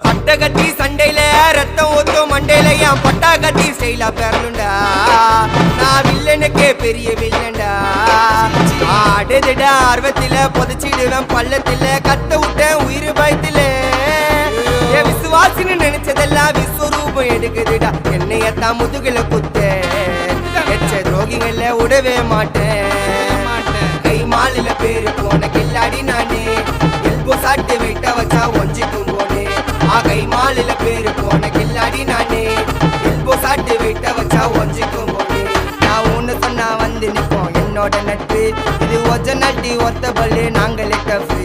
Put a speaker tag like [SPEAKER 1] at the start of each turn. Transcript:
[SPEAKER 1] பட்ட கட்டி சண்டையில ரத்தம் ஊத்தும் மண்டையில என் பட்டா கட்டி ஸ்டைலா பெறலுண்டா. நான் வில்லனுக்கே பெரிய வில்லன்டா. ஆடுதுட ஆர்வத்தில புதைச்சிடுவேன் பள்ளத்தில கத்த விட்டேன் உயிர் பயத்தில. என் விசுவாசின்னு நினைச்சதெல்லாம் விஸ்வரூபம் எடுக்குதுடா. என்னையத்தான் முதுகுல குத்த எச்ச துரோகிகள விடவே மாட்டேன். கை மாலில பேரு போன கில்லாடி நானே. எல்போ சாட்டு வெயிட்ட வச்சா ஒஞ்சிக்கும் போனே. கை மாலில பேரு போன கில்லாடி நானே. எல்போ சாட்டு வெயிட்ட வச்சா ஒஞ்சிக்கும் போனே. நான் ஒண்ணு சொன்னா வந்து நிப்போம் என்னோட நட்பு. இது ஒஜ நட்டி ஒத்த பல்லு நாங்களே டஃபு.